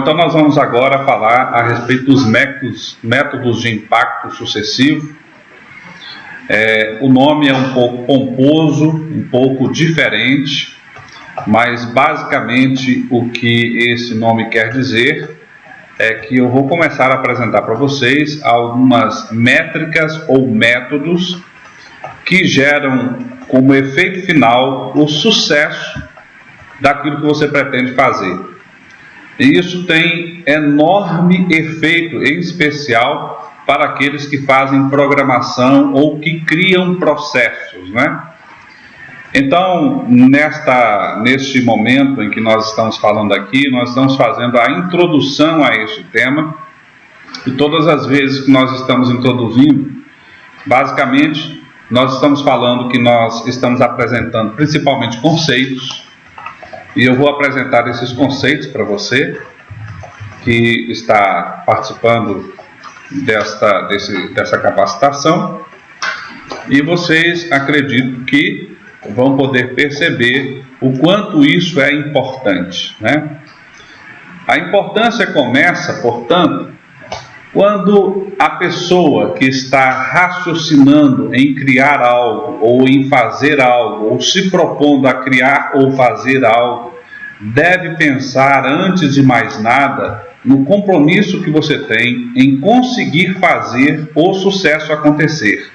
Então nós vamos agora falar a respeito dos métodos de impacto sucessivo. O nome é um pouco pomposo, um pouco diferente, mas basicamente o que esse nome quer dizer é que eu vou começar a apresentar para vocês algumas métricas ou métodos que geram como efeito final o sucesso daquilo que você pretende fazer. E isso tem enorme efeito, em especial para aqueles que fazem programação ou que criam processos, né? Então, neste momento em que nós estamos falando aqui, nós estamos fazendo a introdução a este tema, e todas as vezes que nós estamos introduzindo, basicamente, nós estamos falando que nós estamos apresentando principalmente conceitos, e eu vou apresentar esses conceitos para você, que está participando dessa capacitação, e vocês acredito que vão poder perceber o quanto isso é importante, né? A importância começa, portanto, quando a pessoa que está raciocinando em criar algo, ou em fazer algo, ou se propondo a criar ou fazer algo, deve pensar, antes de mais nada, no compromisso que você tem em conseguir fazer o sucesso acontecer.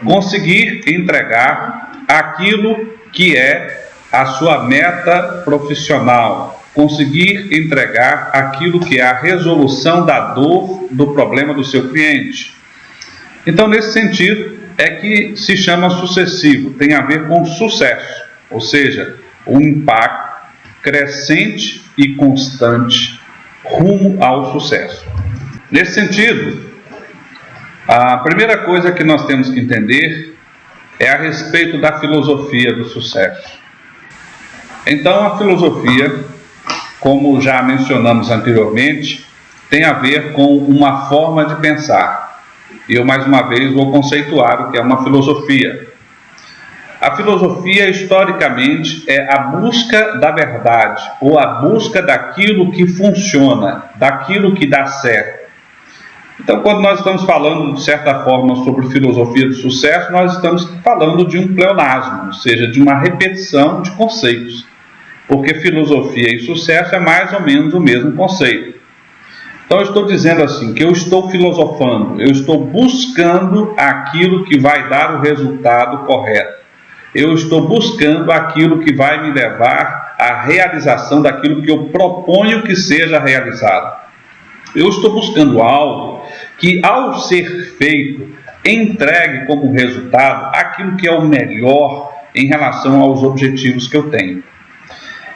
Conseguir entregar aquilo que é a sua meta profissional. Conseguir entregar aquilo que é a resolução da dor, do problema do seu cliente. Então, nesse sentido, é que se chama sucessivo, tem a ver com sucesso, ou seja, um impacto crescente e constante rumo ao sucesso. Nesse sentido, a primeira coisa que nós temos que entender é a respeito da filosofia do sucesso. Então, a filosofia, como já mencionamos anteriormente, tem a ver com uma forma de pensar. E eu, mais uma vez, vou conceituar o que é uma filosofia. A filosofia, historicamente, é a busca da verdade, ou a busca daquilo que funciona, daquilo que dá certo. Então, quando nós estamos falando, de certa forma, sobre filosofia do sucesso, nós estamos falando de um pleonasmo, ou seja, de uma repetição de conceitos. Porque filosofia e sucesso é mais ou menos o mesmo conceito. Então, eu estou dizendo assim, que eu estou filosofando, eu estou buscando aquilo que vai dar o resultado correto. Eu estou buscando aquilo que vai me levar à realização daquilo que eu proponho que seja realizado. Eu estou buscando algo que, ao ser feito, entregue como resultado aquilo que é o melhor em relação aos objetivos que eu tenho.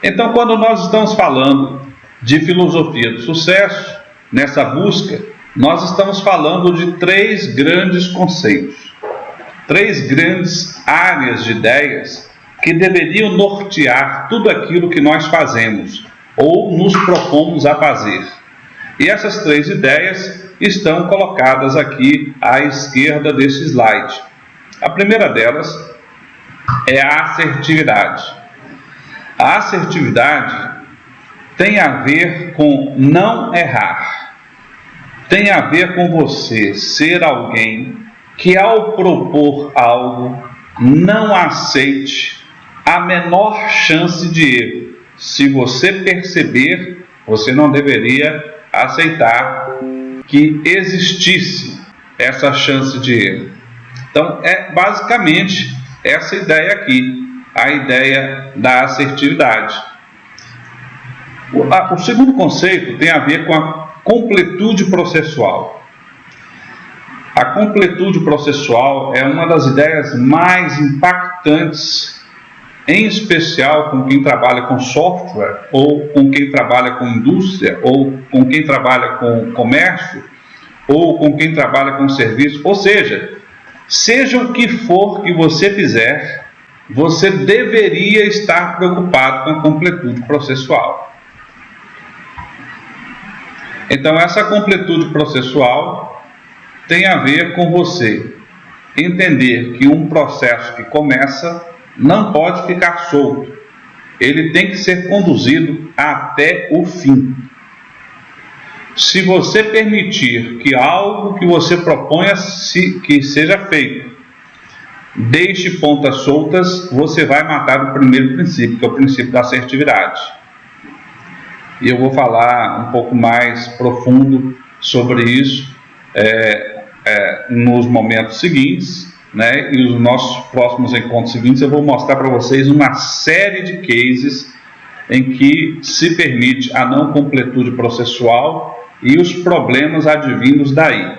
Então, quando nós estamos falando de filosofia do sucesso, nessa busca, nós estamos falando de três grandes conceitos, três grandes áreas de ideias que deveriam nortear tudo aquilo que nós fazemos ou nos propomos a fazer. E essas três ideias estão colocadas aqui à esquerda desse slide. A primeira delas é a assertividade. A assertividade tem a ver com não errar. Tem a ver com você ser alguém que, ao propor algo, não aceite a menor chance de erro. Se você perceber, você não deveria aceitar que existisse essa chance de erro. Então, é basicamente essa ideia aqui, a ideia da assertividade. O segundo conceito tem a ver com a completude processual. A completude processual é uma das ideias mais impactantes, em especial com quem trabalha com software, ou com quem trabalha com indústria, ou com quem trabalha com comércio, ou com quem trabalha com serviço. Ou seja o que for que você fizer, você deveria estar preocupado com a completude processual. Então, essa completude processual tem a ver com você entender que um processo que começa não pode ficar solto. Ele tem que ser conduzido até o fim. se você permitir que algo que você proponha que seja feito deixe pontas soltas, você vai matar o primeiro princípio, que é o princípio da assertividade. E eu vou falar um pouco mais profundo sobre isso nos momentos seguintes, né? E os nossos próximos encontros seguintes eu vou mostrar para vocês uma série de cases em que se permite a não completude processual e os problemas advindos daí.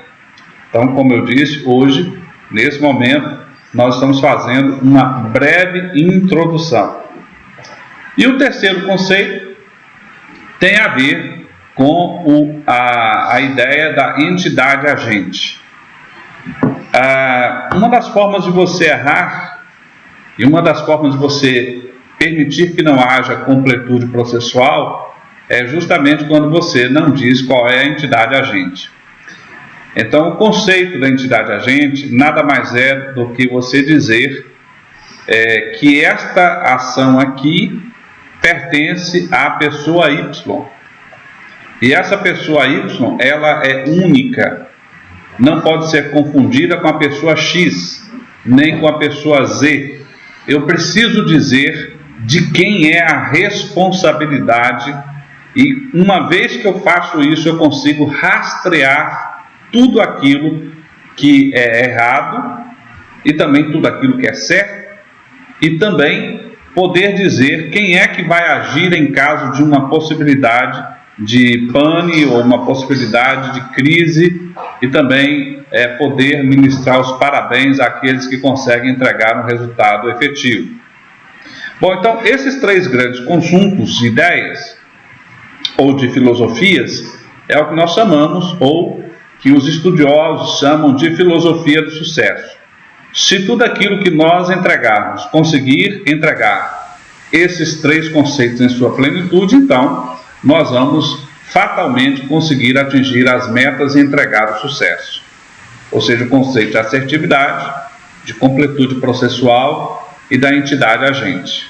Então, como eu disse, hoje, nesse momento, nós estamos fazendo uma breve introdução. E o terceiro conceito tem a ver com a ideia da entidade agente. Uma das formas de você errar e uma das formas de você permitir que não haja completude processual é justamente quando você não diz qual é a entidade agente. Então, o conceito da entidade agente nada mais é do que você dizer que esta ação aqui pertence à pessoa Y. E essa pessoa Y, ela é única, não pode ser confundida com a pessoa X, nem com a pessoa Z. Eu preciso dizer de quem é a responsabilidade, e uma vez que eu faço isso, eu consigo rastrear tudo aquilo que é errado e também tudo aquilo que é certo, e também poder dizer quem é que vai agir em caso de uma possibilidade de pane ou uma possibilidade de crise, e também poder ministrar os parabéns àqueles que conseguem entregar um resultado efetivo. Bom, então esses três grandes conjuntos de ideias ou de filosofias é o que nós chamamos, ou que os estudiosos chamam de filosofia do sucesso. Se tudo aquilo que nós entregarmos conseguir entregar esses três conceitos em sua plenitude, então nós vamos fatalmente conseguir atingir as metas e entregar o sucesso. Ou seja, o conceito de assertividade, de completude processual e da entidade agente.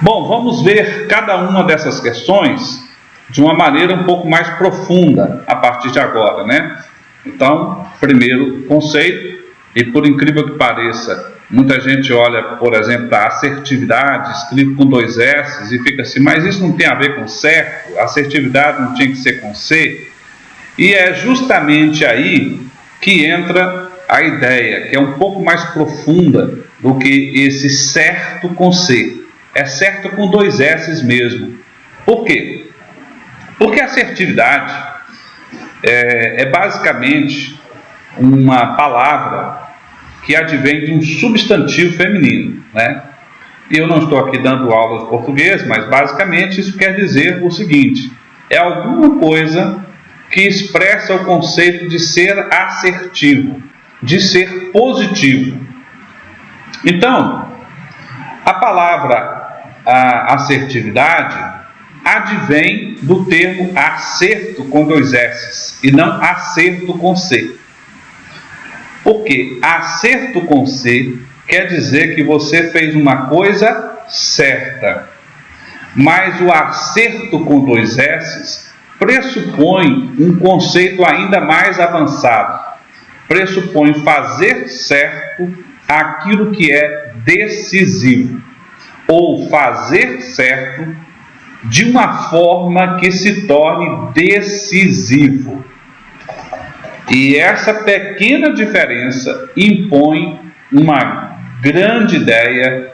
Bom, vamos ver cada uma dessas questões de uma maneira um pouco mais profunda a partir de agora, né? Então, primeiro conceito, e por incrível que pareça, muita gente olha, por exemplo, para assertividade, escrito com 2 S, e fica assim, mas isso não tem a ver com certo, a assertividade não tinha que ser com C. E é justamente aí que entra a ideia, que é um pouco mais profunda do que esse certo com C. É certo com 2 S mesmo. Por quê? Porque a assertividade é basicamente uma palavra que advém de um substantivo feminino, né? E eu não estou aqui dando aula de português, mas basicamente isso quer dizer o seguinte: é alguma coisa que expressa o conceito de ser assertivo, de ser positivo. Então, a palavra assertividade advém do termo acerto com 2 S e não acerto com C. Porque acerto com C quer dizer que você fez uma coisa certa, mas o acerto com 2 S pressupõe um conceito ainda mais avançado. Pressupõe fazer certo aquilo que é decisivo, ou fazer certo de uma forma que se torne decisivo. E essa pequena diferença impõe uma grande ideia,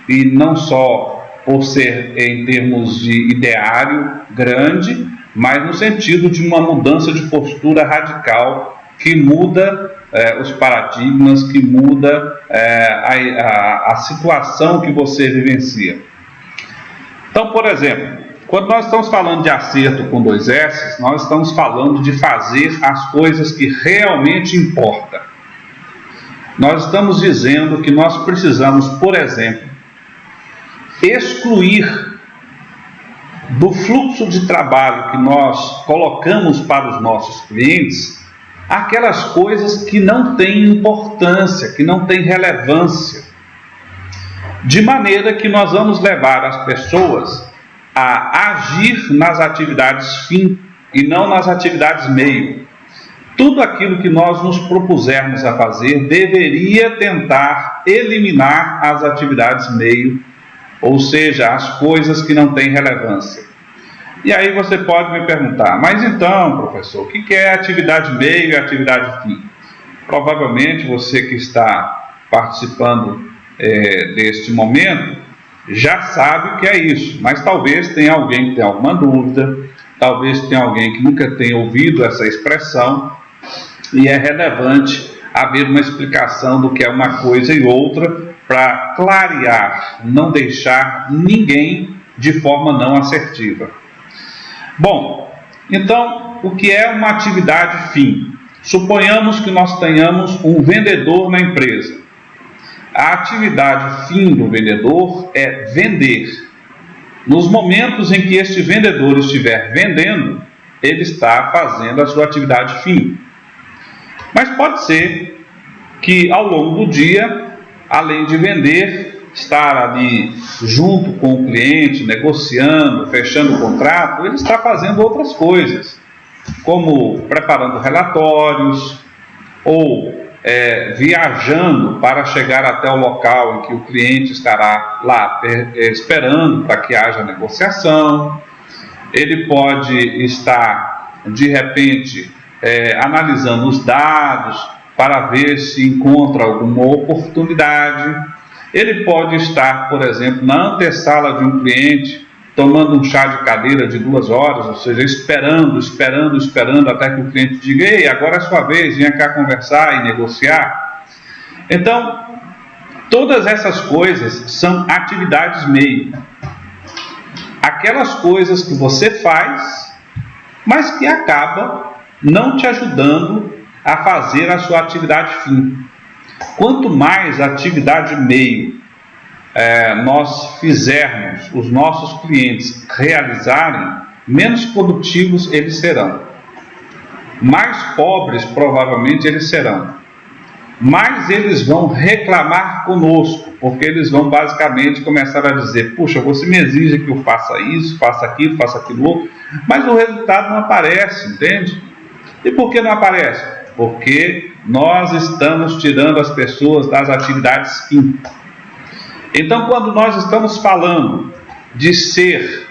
e não só por ser em termos de ideário grande, mas no sentido de uma mudança de postura radical que muda os paradigmas, que muda a situação que você vivencia. Então, por exemplo, quando nós estamos falando de acerto com 2 S, nós estamos falando de fazer as coisas que realmente importam. Nós estamos dizendo que nós precisamos, por exemplo, excluir do fluxo de trabalho que nós colocamos para os nossos clientes aquelas coisas que não têm importância, que não têm relevância, de maneira que nós vamos levar as pessoas a agir nas atividades fim e não nas atividades meio. Tudo aquilo que nós nos propusermos a fazer deveria tentar eliminar as atividades meio, ou seja, as coisas que não têm relevância. E aí você pode me perguntar, mas então, professor, o que é atividade meio e atividade fim? Provavelmente você que está participando deste momento já sabe o que é isso, mas talvez tenha alguém que tenha alguma dúvida, talvez tenha alguém que nunca tenha ouvido essa expressão, e é relevante haver uma explicação do que é uma coisa e outra para clarear, não deixar ninguém de forma não assertiva. Bom, então, o que é uma atividade fim? Suponhamos que nós tenhamos um vendedor na empresa. A atividade fim do vendedor é vender. Nos momentos em que este vendedor estiver vendendo, ele está fazendo a sua atividade fim. Mas pode ser que ao longo do dia, além de vender, estar ali junto com o cliente, negociando, fechando o contrato, ele está fazendo outras coisas, como preparando relatórios ou viajando para chegar até o local em que o cliente estará lá esperando para que haja negociação. Ele pode estar, de repente, analisando os dados para ver se encontra alguma oportunidade. Ele pode estar, por exemplo, na antessala de um cliente, tomando um chá de cadeira de 2 horas, ou seja, esperando até que o cliente diga: ei, agora é sua vez, venha cá conversar e negociar. Então, todas essas coisas são atividades meio. Aquelas coisas que você faz, mas que acaba não te ajudando a fazer a sua atividade fim. Quanto mais atividade meio nós fizermos os nossos clientes realizarem, menos produtivos eles serão. Mais pobres provavelmente eles serão. Mais eles vão reclamar conosco, porque eles vão basicamente começar a dizer: puxa, você me exige que eu faça isso, faça aquilo outro, mas o resultado não aparece, entende? E por que não aparece? Porque nós estamos tirando as pessoas das atividades fim. Então, quando nós estamos falando de ser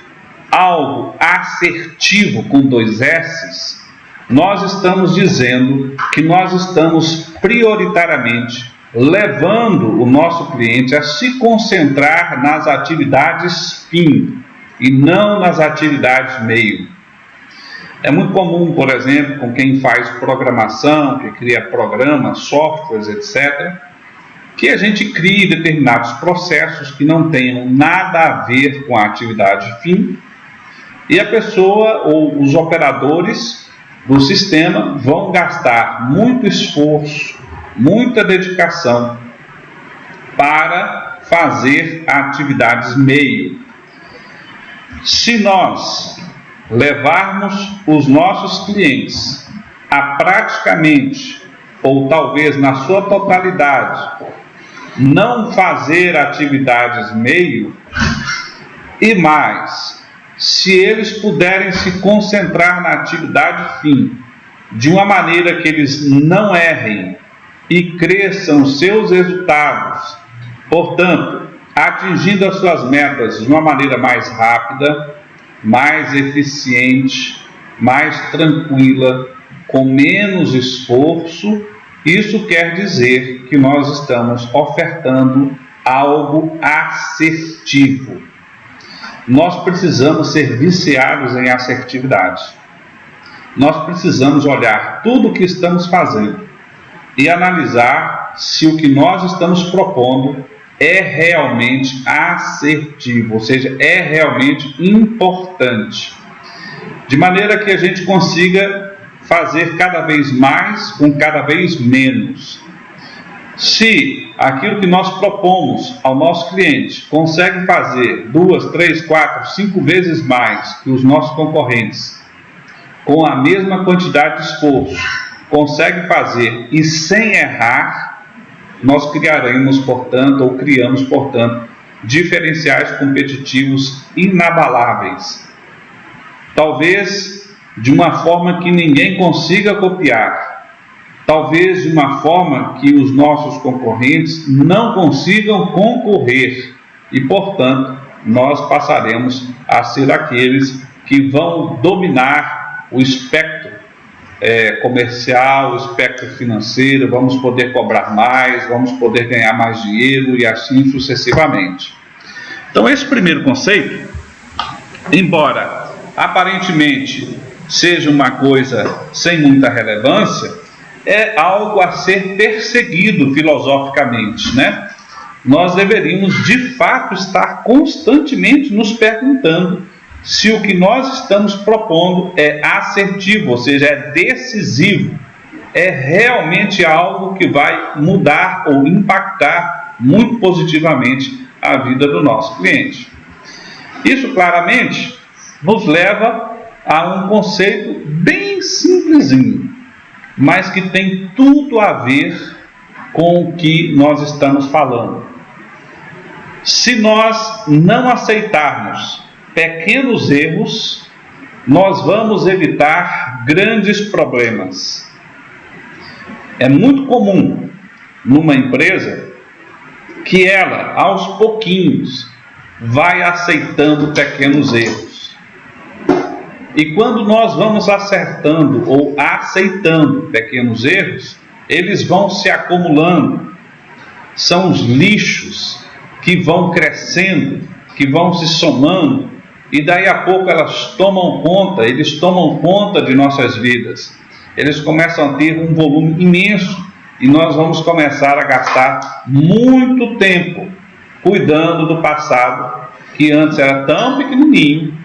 algo assertivo com 2 S's, nós estamos dizendo que nós estamos prioritariamente levando o nosso cliente a se concentrar nas atividades fim e não nas atividades meio. É muito comum, por exemplo, com quem faz programação, que cria programas, softwares, etc., que a gente crie determinados processos que não tenham nada a ver com a atividade fim, e a pessoa ou os operadores do sistema vão gastar muito esforço, muita dedicação para fazer atividades meio. Se nós levarmos os nossos clientes a praticamente, ou talvez na sua totalidade, não fazer atividades meio, e mais, se eles puderem se concentrar na atividade fim de uma maneira que eles não errem e cresçam seus resultados, portanto, atingindo as suas metas de uma maneira mais rápida, mais eficiente, mais tranquila, com menos esforço, isso quer dizer que nós estamos ofertando algo assertivo. Nós precisamos ser viciados em assertividade. Nós precisamos olhar tudo o que estamos fazendo e analisar se o que nós estamos propondo é realmente assertivo, ou seja, é realmente importante, de maneira que a gente consiga fazer cada vez mais com cada vez menos. Se aquilo que nós propomos ao nosso cliente consegue fazer 2, 3, 4, 5 vezes mais que os nossos concorrentes, com a mesma quantidade de esforço, consegue fazer e sem errar, nós criamos, portanto, diferenciais competitivos inabaláveis. Talvez de uma forma que ninguém consiga copiar, talvez de uma forma que os nossos concorrentes não consigam concorrer, e, portanto, nós passaremos a ser aqueles que vão dominar o espectro comercial, o espectro financeiro, vamos poder cobrar mais, vamos poder ganhar mais dinheiro e assim sucessivamente. Então, esse primeiro conceito, embora aparentemente seja uma coisa sem muita relevância, é algo a ser perseguido filosoficamente, né? Nós deveríamos de fato estar constantemente nos perguntando se o que nós estamos propondo é assertivo, ou seja, é decisivo, é realmente algo que vai mudar ou impactar muito positivamente a vida do nosso cliente. Isso claramente nos leva a um conceito bem simplesinho, mas que tem tudo a ver com o que nós estamos falando. Se nós não aceitarmos pequenos erros, nós vamos evitar grandes problemas. É muito comum numa empresa que ela, aos pouquinhos, vai aceitando pequenos erros. E quando nós vamos acertando ou aceitando pequenos erros, eles vão se acumulando. São os lixos que vão crescendo, que vão se somando, e daí a pouco eles tomam conta de nossas vidas. Eles começam a ter um volume imenso, e nós vamos começar a gastar muito tempo cuidando do passado, que antes era tão pequenininho,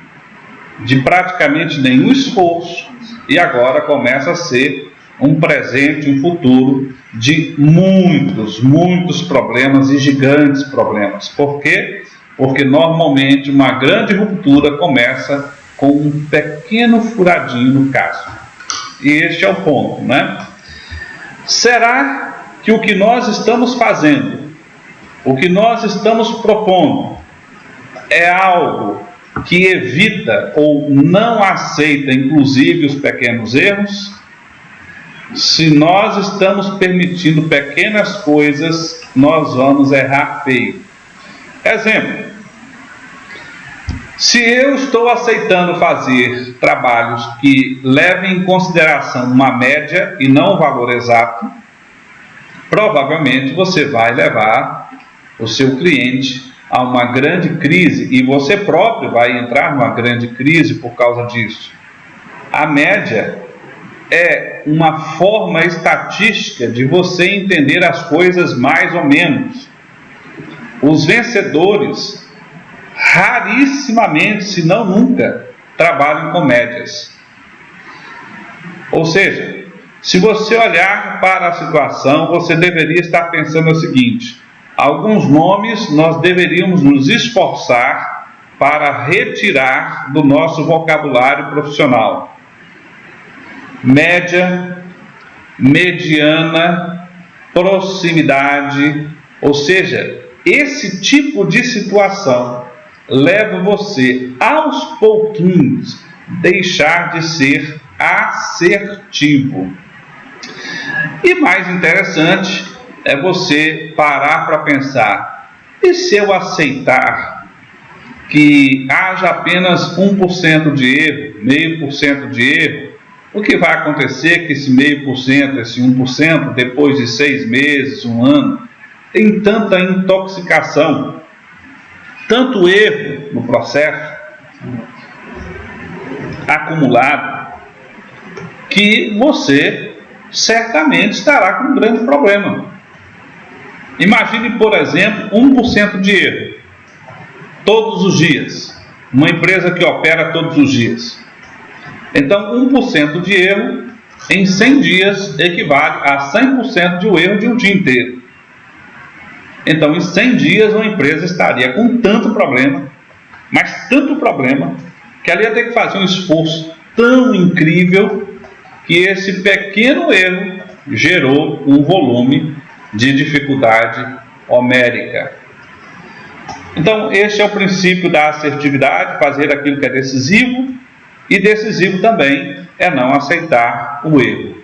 de praticamente nenhum esforço, e agora começa a ser um presente, um futuro de muitos problemas e gigantes problemas. Por quê? Porque normalmente uma grande ruptura começa com um pequeno furadinho no casco. E este é o ponto, né? Será que o que nós estamos fazendo, o que nós estamos propondo, é algo que evita ou não aceita, inclusive, os pequenos erros? Se nós estamos permitindo pequenas coisas, nós vamos errar feio. Exemplo: se eu estou aceitando fazer trabalhos que levem em consideração uma média e não o valor exato, provavelmente você vai levar o seu cliente a uma grande crise, e você próprio vai entrar numa grande crise por causa disso. A média é uma forma estatística de você entender as coisas mais ou menos. Os vencedores rarissimamente, se não nunca, trabalham com médias. Ou seja, se você olhar para a situação, você deveria estar pensando o seguinte: alguns nomes nós deveríamos nos esforçar para retirar do nosso vocabulário profissional. Média, mediana, proximidade, ou seja, esse tipo de situação leva você aos pouquinhos deixar de ser assertivo. E mais interessante é você parar para pensar: e se eu aceitar que haja apenas 1% de erro, 0,5% de erro? O que vai acontecer é que esse 0,5%, esse 1%, depois de 6 meses, 1 ano, tem tanta intoxicação, tanto erro no processo acumulado, que você certamente estará com um grande problema. Imagine, por exemplo, 1% de erro todos os dias. Uma empresa que opera todos os dias. Então, 1% de erro em 100 dias equivale a 100% de um erro de um dia inteiro. Então, em 100 dias, uma empresa estaria com tanto problema, mas tanto problema, que ela ia ter que fazer um esforço tão incrível que esse pequeno erro gerou um volume de dificuldade homérica. Então, esse é o princípio da assertividade: fazer aquilo que é decisivo, E decisivo também é não aceitar o erro.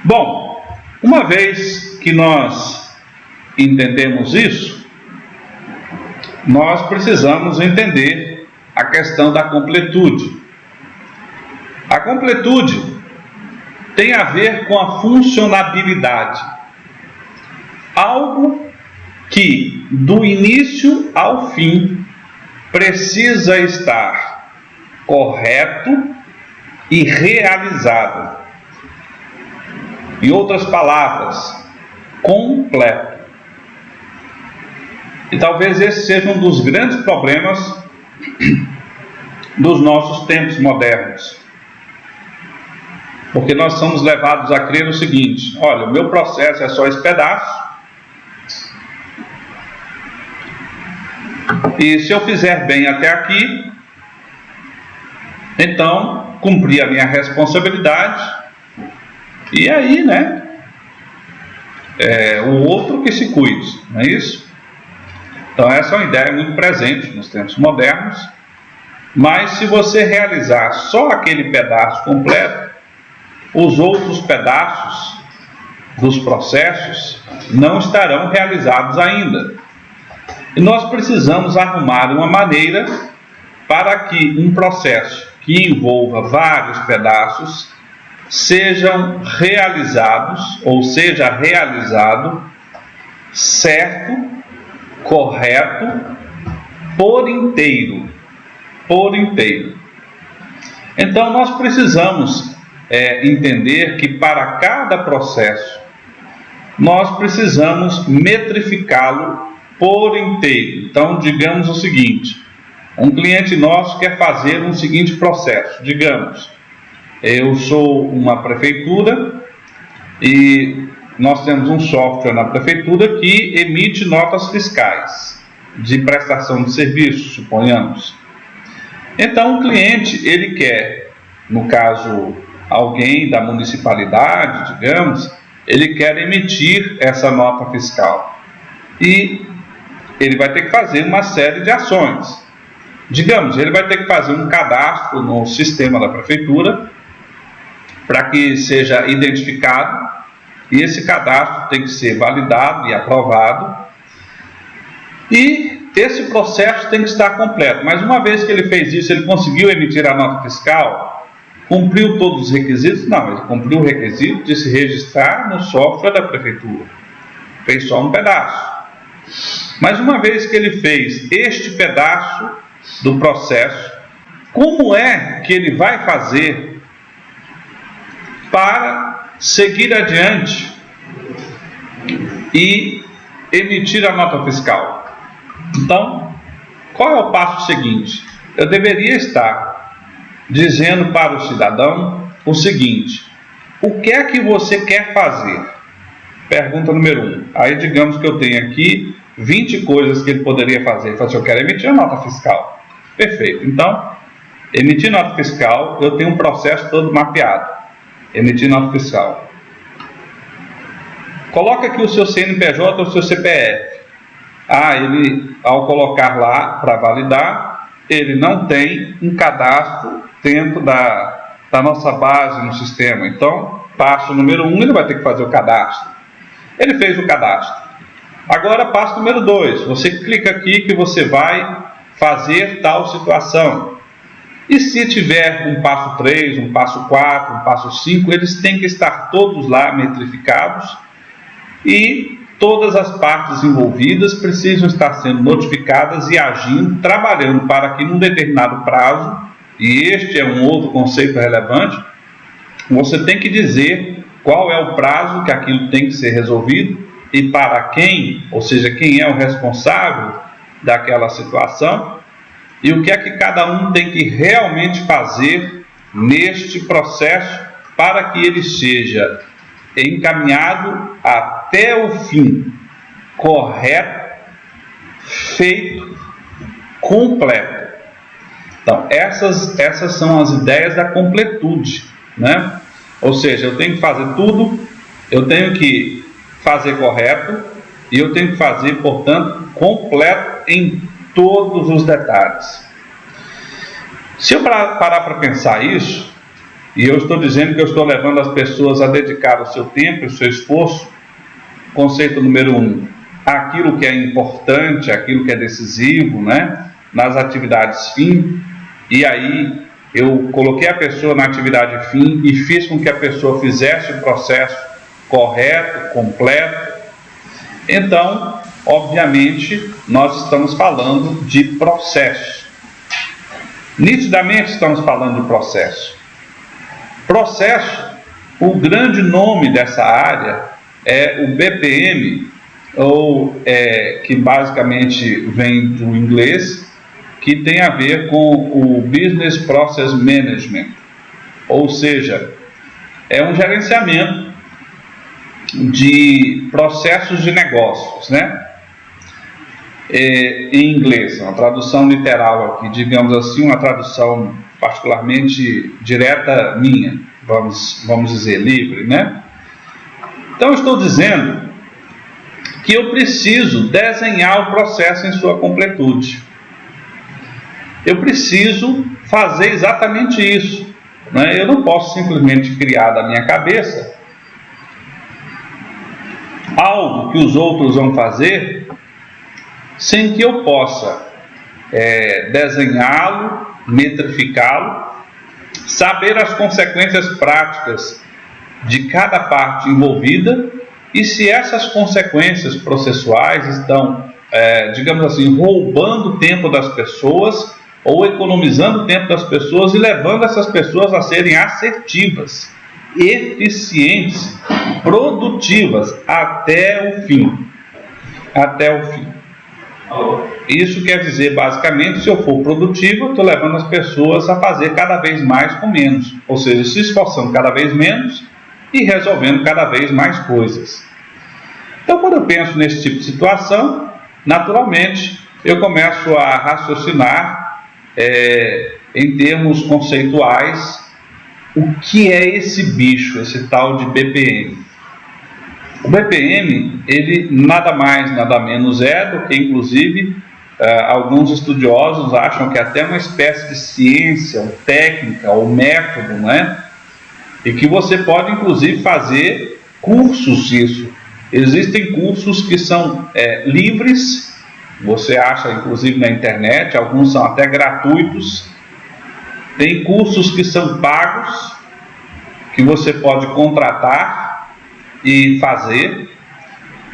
Bom, uma vez que nós entendemos isso, nós precisamos entender a questão da completude. A completude tem a ver com a funcionabilidade. Algo que, do início ao fim, precisa estar correto e realizado. Em outras palavras, completo. E talvez esse seja um dos grandes problemas dos nossos tempos modernos. Porque nós somos levados a crer o seguinte: olha, o meu processo é só esse pedaço, e se eu fizer bem até aqui, então cumpri a minha responsabilidade, e aí, né, o outro que se cuide, não é isso? Então essa é uma ideia muito presente nos tempos modernos, mas se você realizar só aquele pedaço completo, os outros pedaços dos processos não estarão realizados ainda. E nós precisamos arrumar uma maneira para que um processo que envolva vários pedaços sejam realizados, ou seja realizado certo, correto, por inteiro. Então nós precisamos entender que para cada processo nós precisamos metrificá-lo por inteiro. Então, digamos o seguinte: um cliente nosso quer fazer um seguinte processo. Digamos, eu sou uma prefeitura e nós temos um software na prefeitura que emite notas fiscais de prestação de serviços, suponhamos. Então, o cliente, ele quer, no caso, alguém da municipalidade, digamos, ele quer emitir essa nota fiscal. E ele vai ter que fazer uma série de ações. Digamos, ele vai ter que fazer um cadastro no sistema da prefeitura para que seja identificado, e esse cadastro tem que ser validado e aprovado, e esse processo tem que estar completo. Mas uma vez que ele fez isso, ele conseguiu emitir a nota fiscal? Cumpriu todos os requisitos? Não, ele cumpriu o requisito de se registrar no software da prefeitura. Fez só um pedaço. Mas uma vez que ele fez este pedaço do processo, como é que ele vai fazer para seguir adiante e emitir a nota fiscal? Então, qual é o passo seguinte? Eu deveria estar dizendo para o cidadão o seguinte: o que é que você quer fazer? Pergunta número 1. Aí digamos que eu tenho aqui 20 coisas que ele poderia fazer. Ele fala assim: eu quero emitir a nota fiscal. Perfeito. Então, emitir nota fiscal, eu tenho um processo todo mapeado. Emitir nota fiscal. Coloca aqui o seu CNPJ ou o seu CPF. Ele, ao colocar lá para validar, ele não tem um cadastro dentro da nossa base no sistema. Então, passo número 1, ele vai ter que fazer o cadastro. Ele fez o cadastro. Agora, passo número 2, você clica aqui que você vai fazer tal situação. E se tiver um passo 3, um passo 4, um passo 5, eles têm que estar todos lá metrificados, e todas as partes envolvidas precisam estar sendo notificadas e agindo, trabalhando para que num determinado prazo, e este é um outro conceito relevante, você tem que dizer qual é o prazo que aquilo tem que ser resolvido e para quem, ou seja, quem é o responsável daquela situação, e o que é que cada um tem que realmente fazer neste processo para que ele seja encaminhado até o fim, correto, feito, completo. Então, essas são as ideias da completude, né? Ou seja, eu tenho que fazer tudo, eu tenho que fazer correto, e eu tenho que fazer, portanto, completo em todos os detalhes. Se eu parar para pensar isso, e eu estou dizendo que eu estou levando as pessoas a dedicar o seu tempo e o seu esforço, conceito número 1, aquilo que é importante, aquilo que é decisivo, né, nas atividades fim, e aí eu coloquei a pessoa na atividade fim e fiz com que a pessoa fizesse o processo correto, completo. Então, obviamente, nós estamos falando de processo. Nitidamente estamos falando de processo. Processo, o grande nome dessa área é o BPM, que basicamente vem do inglês, que tem a ver com o Business Process Management, ou seja, é um gerenciamento de processos de negócios, né? Em inglês, uma tradução literal aqui, digamos assim, uma tradução particularmente direta minha, vamos dizer, livre, né? Então, eu estou dizendo que eu preciso desenhar o processo em sua completude. Eu preciso fazer exatamente isso, né? Eu não posso simplesmente criar da minha cabeça algo que os outros vão fazer sem que eu possa desenhá-lo, metrificá-lo, saber as consequências práticas de cada parte envolvida e se essas consequências processuais estão, digamos assim, roubando o tempo das pessoas ou economizando o tempo das pessoas e levando essas pessoas a serem assertivas, eficientes, produtivas até o fim. Até o fim. Isso quer dizer, basicamente, se eu for produtivo, eu estou levando as pessoas a fazer cada vez mais com menos, ou seja, se esforçando cada vez menos e resolvendo cada vez mais coisas. Então, quando eu penso nesse tipo de situação, naturalmente, eu começo a raciocinar em termos conceituais o que é esse bicho, esse tal de BPM. O BPM, ele nada mais, nada menos é do que, inclusive, alguns estudiosos acham que é até uma espécie de ciência, ou técnica, ou método, né? E que você pode, inclusive, fazer cursos disso. Existem cursos que são livres, você acha, inclusive, na internet, alguns são até gratuitos. Tem cursos que são pagos, que você pode contratar e fazer,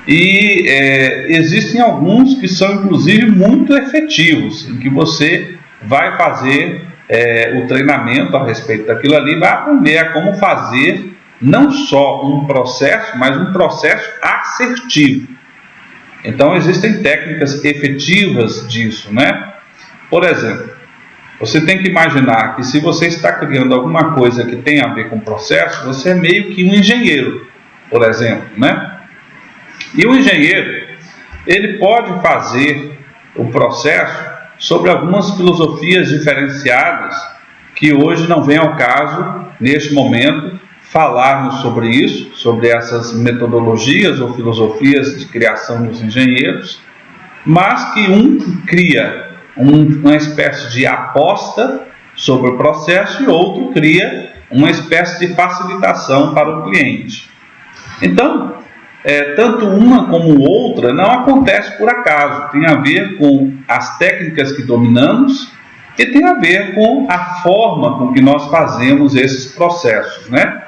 e existem alguns que são inclusive muito efetivos, em que você vai fazer o treinamento a respeito daquilo ali, vai aprender a como fazer não só um processo, mas um processo assertivo. Então existem técnicas efetivas disso, né? Por exemplo, você tem que imaginar que se você está criando alguma coisa que tem a ver com processo, você é meio que um engenheiro, por exemplo, né? E o engenheiro, ele pode fazer o processo sobre algumas filosofias diferenciadas que hoje não vem ao caso, neste momento, falarmos sobre isso, sobre essas metodologias ou filosofias de criação dos engenheiros, mas que um cria uma espécie de aposta sobre o processo e outro cria uma espécie de facilitação para o cliente. Então, tanto uma como outra não acontece por acaso, tem a ver com as técnicas que dominamos e tem a ver com a forma com que nós fazemos esses processos, né?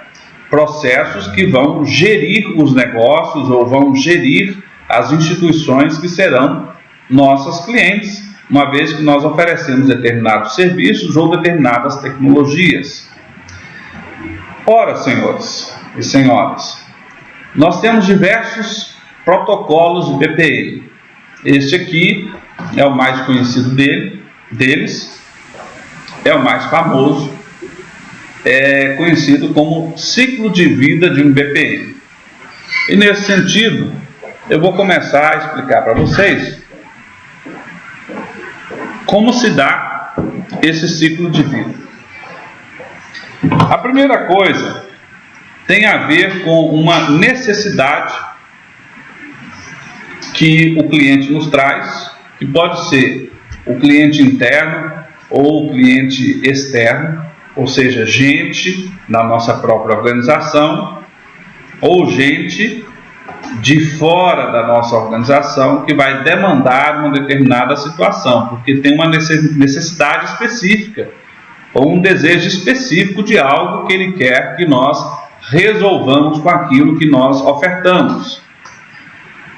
Processos que vão gerir os negócios ou vão gerir as instituições que serão nossas clientes, uma vez que nós oferecemos determinados serviços ou determinadas tecnologias. Ora, senhores e senhoras, nós temos diversos protocolos de BPM. Este aqui é o mais conhecido deles, é o mais famoso, é conhecido como ciclo de vida de um BPM. E nesse sentido, eu vou começar a explicar para vocês como se dá esse ciclo de vida. A primeira coisa tem a ver com uma necessidade que o cliente nos traz, que pode ser o cliente interno ou cliente externo, ou seja, gente na nossa própria organização, ou gente de fora da nossa organização que vai demandar uma determinada situação, porque tem uma necessidade específica, ou um desejo específico de algo que ele quer que nós resolvamos com aquilo que nós ofertamos.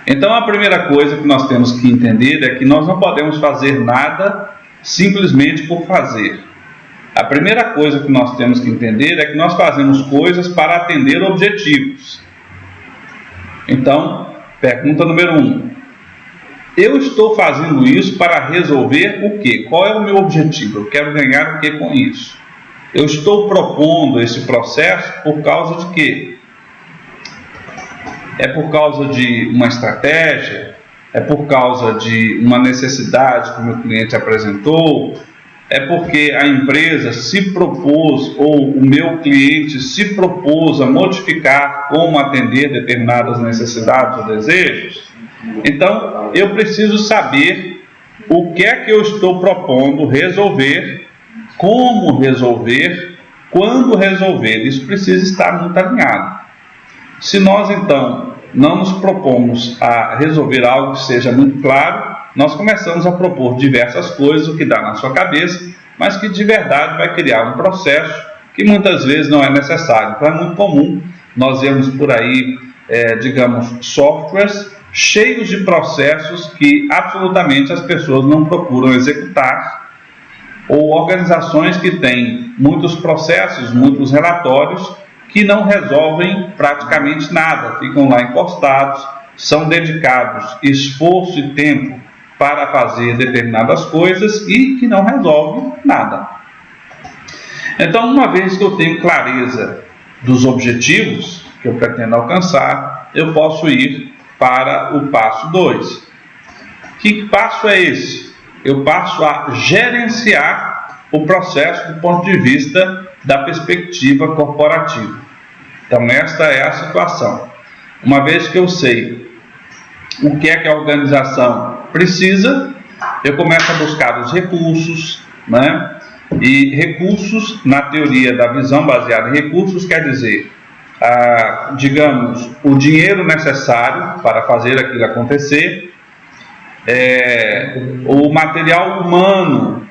Então a primeira coisa que nós temos que entender é que nós não podemos fazer nada simplesmente por fazer. A primeira coisa que nós temos que entender é que nós fazemos coisas para atender objetivos. Então, pergunta número 1. Eu estou fazendo isso para resolver o quê? Qual é o meu objetivo? Eu quero ganhar o quê com isso? Eu estou propondo esse processo por causa de quê? É por causa de uma estratégia? É por causa de uma necessidade que o meu cliente apresentou? É porque a empresa se propôs, ou o meu cliente se propôs a modificar como atender determinadas necessidades ou desejos? Então, eu preciso saber o que é que eu estou propondo resolver, como resolver, quando resolver. Isso precisa estar muito alinhado. Se nós, então, não nos propomos a resolver algo que seja muito claro, nós começamos a propor diversas coisas, o que dá na sua cabeça, mas que de verdade vai criar um processo que muitas vezes não é necessário. Então é muito comum nós vermos por aí, digamos, softwares cheios de processos que absolutamente as pessoas não procuram executar, ou organizações que têm muitos processos, muitos relatórios, que não resolvem praticamente nada, ficam lá encostados, são dedicados esforço e tempo para fazer determinadas coisas e que não resolvem nada. Então, uma vez que eu tenho clareza dos objetivos que eu pretendo alcançar, eu posso ir para o passo 2. Que passo é esse? Eu passo a gerenciar o processo do ponto de vista da perspectiva corporativa. Então, esta é a situação. Uma vez que eu sei o que é que a organização precisa, eu começo a buscar os recursos, né? E recursos, na teoria da visão baseada em recursos, quer dizer, digamos, o dinheiro necessário para fazer aquilo acontecer, o material humano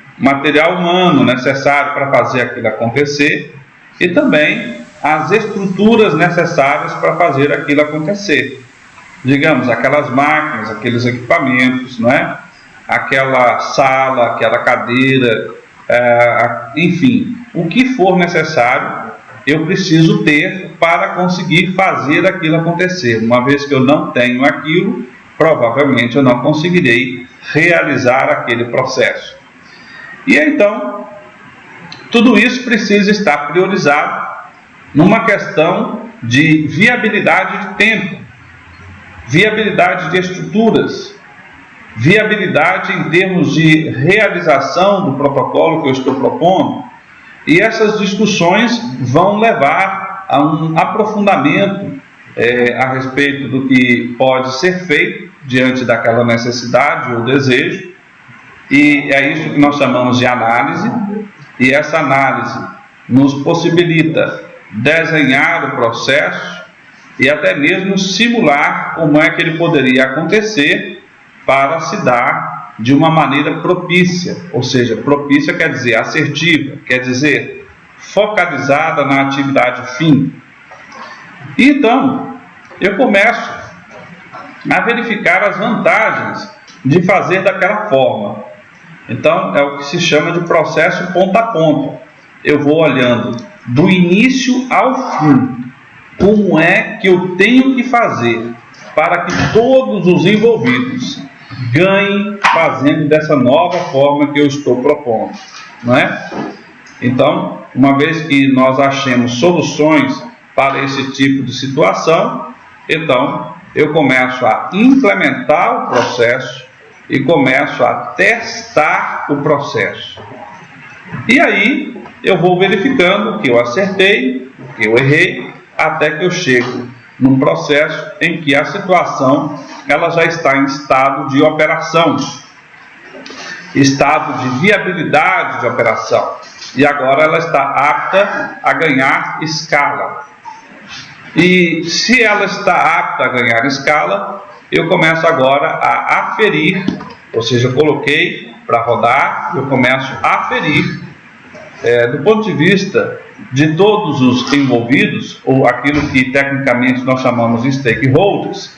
necessário para fazer aquilo acontecer, e também as estruturas necessárias para fazer aquilo acontecer. Digamos, aquelas máquinas, aqueles equipamentos, não é? Aquela sala, aquela cadeira, enfim, o que for necessário, eu preciso ter para conseguir fazer aquilo acontecer. Uma vez que eu não tenho aquilo, provavelmente eu não conseguirei realizar aquele processo. E então, tudo isso precisa estar priorizado numa questão de viabilidade de tempo, viabilidade de estruturas, viabilidade em termos de realização do protocolo que eu estou propondo. E essas discussões vão levar a um aprofundamento a respeito do que pode ser feito diante daquela necessidade ou desejo, e é isso que nós chamamos de análise, e essa análise nos possibilita desenhar o processo e até mesmo simular como é que ele poderia acontecer para se dar de uma maneira propícia, ou seja, propícia quer dizer assertiva, quer dizer focalizada na atividade fim. Então, eu começo a verificar as vantagens de fazer daquela forma. Então, é o que se chama de processo ponta a ponta. Eu vou olhando do início ao fim, como é que eu tenho que fazer para que todos os envolvidos ganhem fazendo dessa nova forma que eu estou propondo, não é? Então, uma vez que nós achemos soluções para esse tipo de situação, então eu começo a implementar o processo e começo a testar o processo. E aí eu vou verificando o que eu acertei, o que eu errei, até que eu chego num processo em que a situação ela já está em estado de operação. estado de viabilidade de operação. E agora ela está apta a ganhar escala. E se ela está apta a ganhar escala, eu começo agora a aferir, ou seja, eu coloquei para rodar, eu começo a aferir, do ponto de vista de todos os envolvidos, ou aquilo que tecnicamente nós chamamos de stakeholders,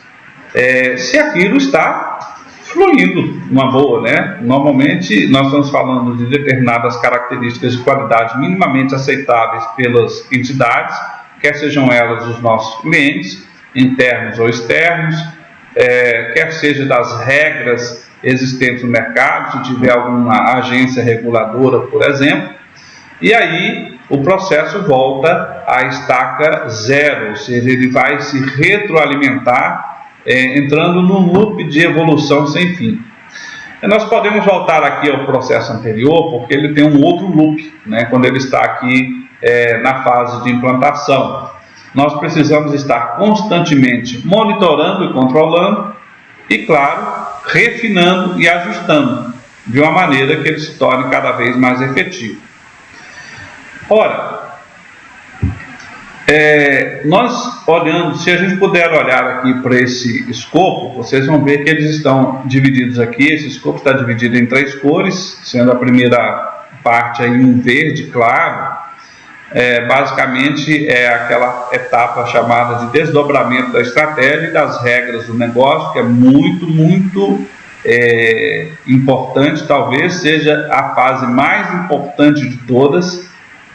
se aquilo está fluindo numa boa, né? Normalmente nós estamos falando de determinadas características de qualidade minimamente aceitáveis pelas entidades, quer sejam elas os nossos clientes, internos ou externos, quer seja das regras existentes no mercado, se tiver alguma agência reguladora, por exemplo, e aí o processo volta à estaca zero, ou seja, ele vai se retroalimentar, entrando num loop de evolução sem fim. E nós podemos voltar aqui ao processo anterior, porque ele tem um outro loop, né, quando ele está aqui na fase de implantação. Nós precisamos estar constantemente monitorando e controlando e, claro, refinando e ajustando de uma maneira que ele se torne cada vez mais efetivo. Ora, nós olhando, se a gente puder olhar aqui para esse escopo, vocês vão ver que eles estão divididos aqui. Esse escopo está dividido em 3 cores, sendo a primeira parte aí um verde claro. Basicamente é aquela etapa chamada de desdobramento da estratégia e das regras do negócio, que é muito importante, talvez seja a fase mais importante de todas,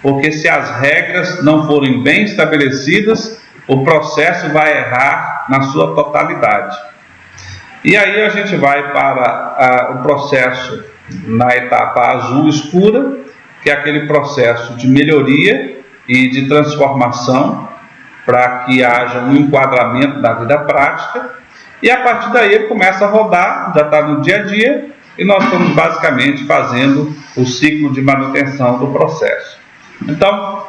porque se as regras não forem bem estabelecidas, o processo vai errar na sua totalidade. E aí a gente vai para o processo na etapa azul escura, que é aquele processo de melhoria e de transformação para que haja um enquadramento na vida prática, e a partir daí ele começa a rodar, já está no dia a dia, e nós estamos basicamente fazendo o ciclo de manutenção do processo. Então,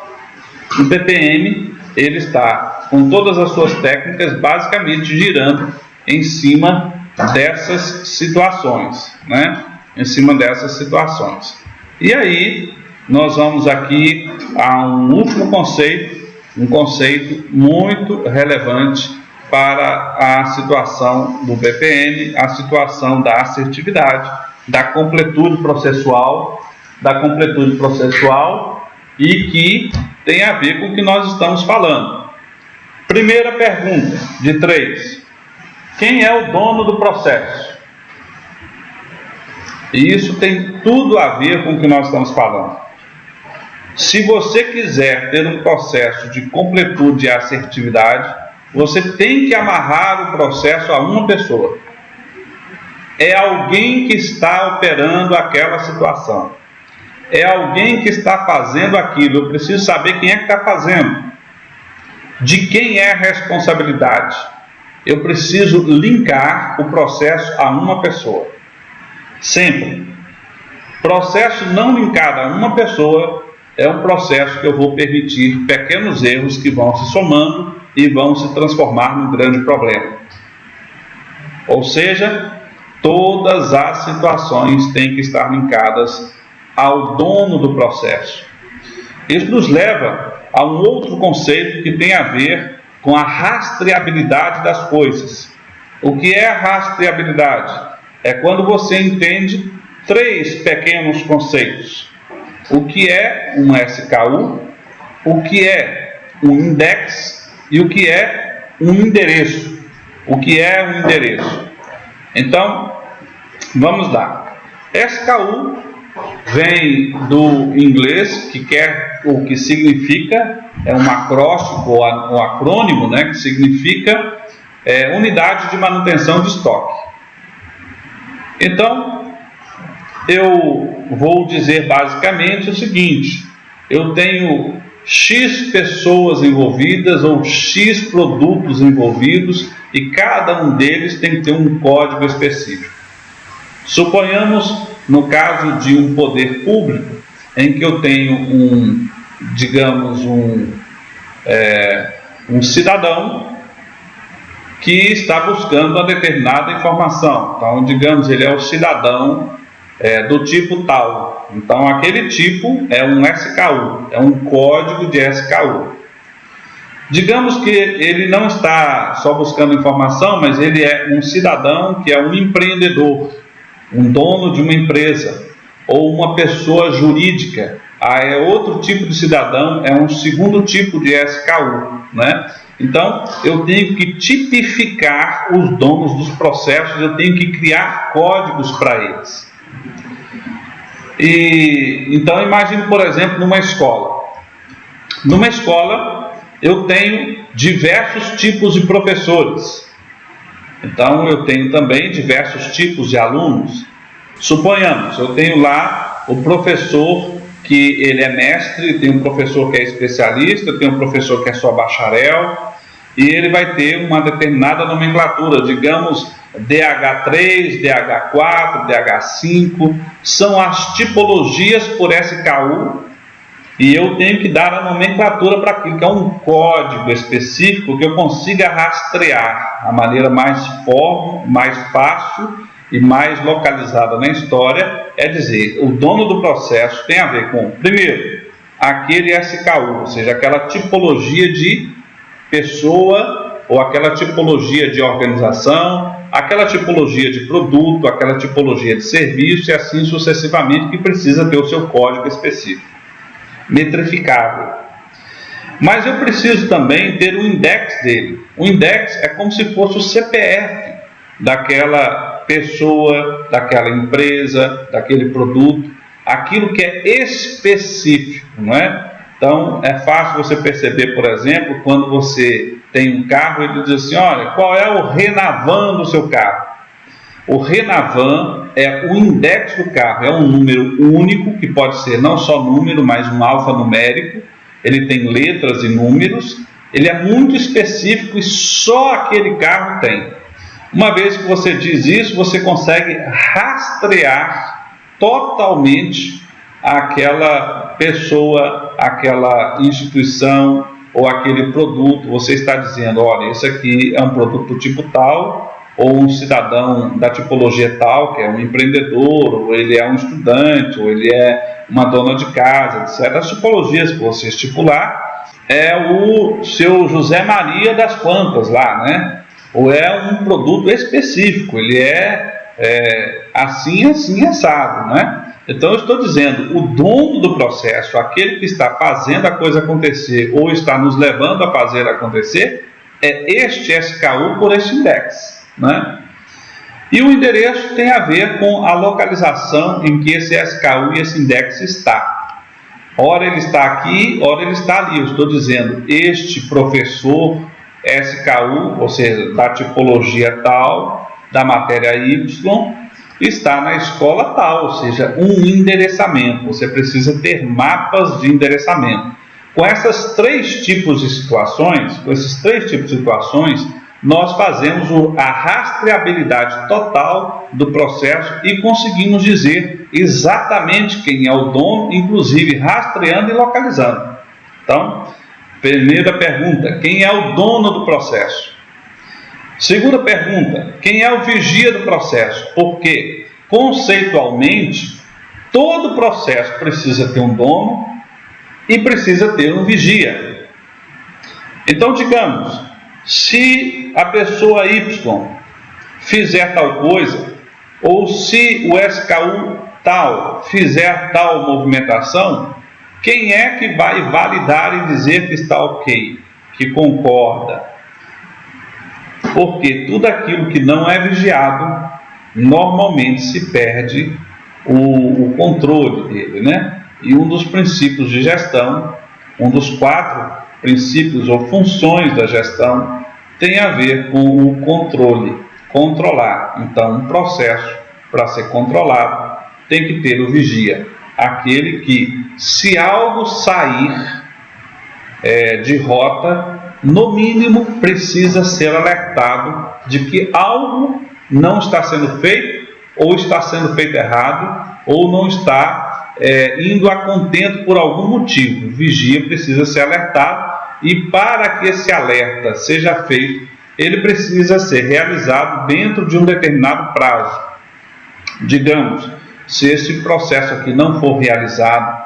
o BPM, ele está com todas as suas técnicas basicamente girando em cima dessas situações, né? Em cima dessas situações. E aí, nós vamos aqui a um último conceito, um conceito muito relevante para a situação do BPM, a situação da assertividade, da completude processual, e que tem a ver com o que nós estamos falando. Primeira pergunta de 3. Quem é o dono do processo? E isso tem tudo a ver com o que nós estamos falando. Se você quiser ter um processo de completude e assertividade, você tem que amarrar o processo a uma pessoa. É alguém que está operando aquela situação. É alguém que está fazendo aquilo. Eu preciso saber quem é que está fazendo. De quem é a responsabilidade? Eu preciso linkar o processo a uma pessoa. Sempre. Processo não linkado a uma pessoa é um processo que eu vou permitir pequenos erros que vão se somando e vão se transformar num grande problema. Ou seja, todas as situações têm que estar linkadas ao dono do processo. Isso nos leva a um outro conceito que tem a ver com a rastreabilidade das coisas. O que é a rastreabilidade? É quando você entende 3 pequenos conceitos. O que é um SKU, o que é um index e o que é um endereço. O que é um endereço? Então, vamos lá. SKU vem do inglês, que significa, é um acróstico ou um acrônimo, né, que significa unidade de manutenção de estoque. Então, eu vou dizer basicamente o seguinte: eu tenho X pessoas envolvidas ou X produtos envolvidos e cada um deles tem que ter um código específico. Suponhamos, no caso de um poder público, em que eu tenho um cidadão que está buscando uma determinada informação. Então, digamos, ele é o cidadão do tipo tal. Então aquele tipo é um SKU, é um código de SKU. Digamos que ele não está só buscando informação, mas ele é um cidadão que é um empreendedor, um dono de uma empresa, ou uma pessoa jurídica. É outro tipo de cidadão, é um segundo tipo de SKU, né? Então, eu tenho que tipificar os donos dos processos, eu tenho que criar códigos para eles. Então, imagine, por exemplo, numa escola. Numa escola, eu tenho diversos tipos de professores. Então, eu tenho também diversos tipos de alunos. Suponhamos, eu tenho lá o professor que ele é mestre, tem um professor que é especialista, tem um professor que é só bacharel, e ele vai ter uma determinada nomenclatura, digamos DH3, DH4, DH5, são as tipologias por SKU, e eu tenho que dar a nomenclatura para aquilo, que é um código específico que eu consiga rastrear. A maneira mais fácil e mais localizada na história é dizer, o dono do processo tem a ver com, primeiro, aquele SKU, ou seja, aquela tipologia de pessoa, ou aquela tipologia de organização, aquela tipologia de produto, aquela tipologia de serviço e assim sucessivamente, que precisa ter o seu código específico, metrificável. Mas eu preciso também ter o index dele. O index é como se fosse o CPF daquela pessoa, daquela empresa, daquele produto, aquilo que é específico, não é? Então, é fácil você perceber, por exemplo, quando você tem um carro, ele diz assim, olha, qual é o Renavan do seu carro? O Renavan é o index do carro, é um número único, que pode ser não só número, mas um alfanumérico, ele tem letras e números, ele é muito específico e só aquele carro tem. Uma vez que você diz isso, você consegue rastrear totalmente aquela pessoa, aquela instituição ou aquele produto. Você está dizendo, olha, esse aqui é um produto do tipo tal, ou um cidadão da tipologia tal, que é um empreendedor, ou ele é um estudante, ou ele é uma dona de casa, etc. As tipologias que você estipular é o seu José Maria das Pampas lá, né? Ou é um produto específico, ele é assim, assado, né? Então eu estou dizendo, o dono do processo, aquele que está fazendo a coisa acontecer ou está nos levando a fazer acontecer, é este SKU por este index, né? E o endereço tem a ver com a localização em que esse SKU e esse index está. Ora ele está aqui, ora ele está ali. Eu estou dizendo, este professor SKU, ou seja, da tipologia tal, da matéria Y, está na escola tal, ou seja, um endereçamento. Você precisa ter mapas de endereçamento. Com esses três tipos de situações, nós fazemos a rastreabilidade total do processo e conseguimos dizer exatamente quem é o dono, inclusive rastreando e localizando. Então, primeira pergunta, quem é o dono do processo? Segunda pergunta, quem é o vigia do processo? Porque, conceitualmente, todo processo precisa ter um dono e precisa ter um vigia. Então, digamos, se a pessoa Y fizer tal coisa, ou se o SKU tal fizer tal movimentação, quem é que vai validar e dizer que está ok, que concorda? Porque tudo aquilo que não é vigiado, normalmente se perde o controle dele, né? E um dos princípios de gestão, um dos 4 princípios ou funções da gestão, tem a ver com o controle, controlar. Então, um processo, para ser controlado, tem que ter o vigia, aquele que, se algo sair de rota, no mínimo precisa ser alertado de que algo não está sendo feito, ou está sendo feito errado, ou não está indo a contento por algum motivo. O vigia precisa ser alertado, e para que esse alerta seja feito, ele precisa ser realizado dentro de um determinado prazo. Digamos, se esse processo aqui não for realizado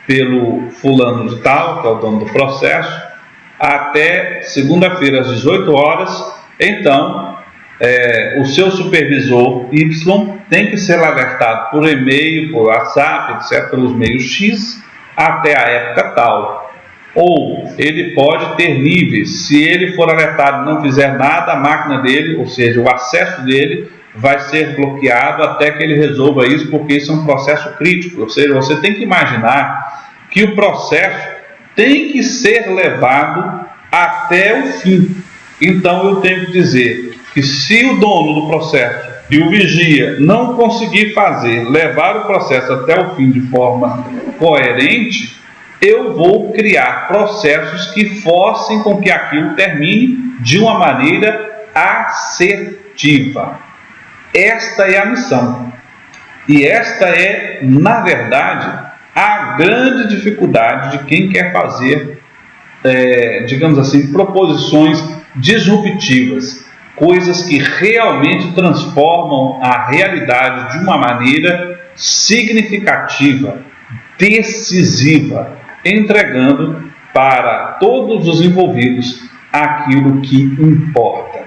pelo fulano de tal, que é o dono do processo, até segunda-feira às 18 horas, então o seu supervisor Y tem que ser alertado por e-mail, por WhatsApp, etc., pelos meios X, até a época tal. Ou ele pode ter níveis. Se ele for alertado e não fizer nada, a máquina dele, ou seja, o acesso dele, vai ser bloqueado até que ele resolva isso, porque isso é um processo crítico. Ou seja, você tem que imaginar que o processo tem que ser levado até o fim. Então eu tenho que dizer que se o dono do processo e o vigia não conseguir levar o processo até o fim de forma coerente, eu vou criar processos que forcem com que aquilo termine de uma maneira assertiva. Esta é a missão. E esta é, na verdade, a grande dificuldade de quem quer fazer, digamos assim, proposições disruptivas, coisas que realmente transformam a realidade de uma maneira significativa, decisiva, entregando para todos os envolvidos aquilo que importa.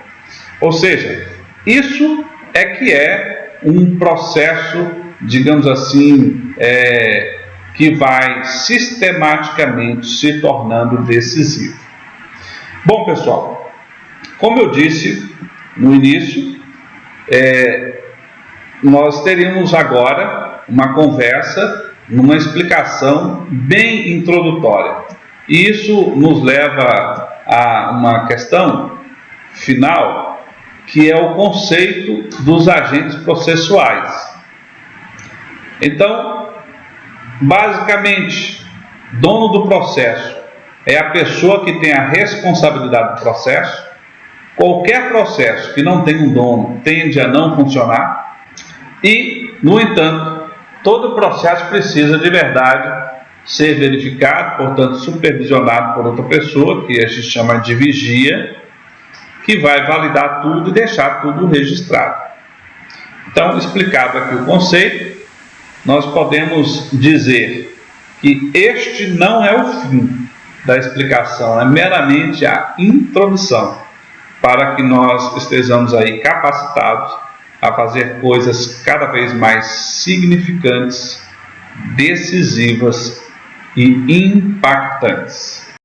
Ou seja, isso é que é um processo, digamos assim, que vai sistematicamente se tornando decisivo. Bom, pessoal, como eu disse no início, nós teríamos agora uma conversa, uma explicação bem introdutória. E isso nos leva a uma questão final, que é o conceito dos agentes processuais. Então, basicamente, dono do processo é a pessoa que tem a responsabilidade do processo. Qualquer processo que não tem um dono tende a não funcionar e, no entanto, todo processo precisa de verdade ser verificado, portanto supervisionado por outra pessoa, que a gente chama de vigia, que vai validar tudo e deixar tudo registrado. Então, explicado aqui o conceito, nós podemos dizer que este não é o fim da explicação, é meramente a introdução, para que nós estejamos aí capacitados a fazer coisas cada vez mais significantes, decisivas e impactantes.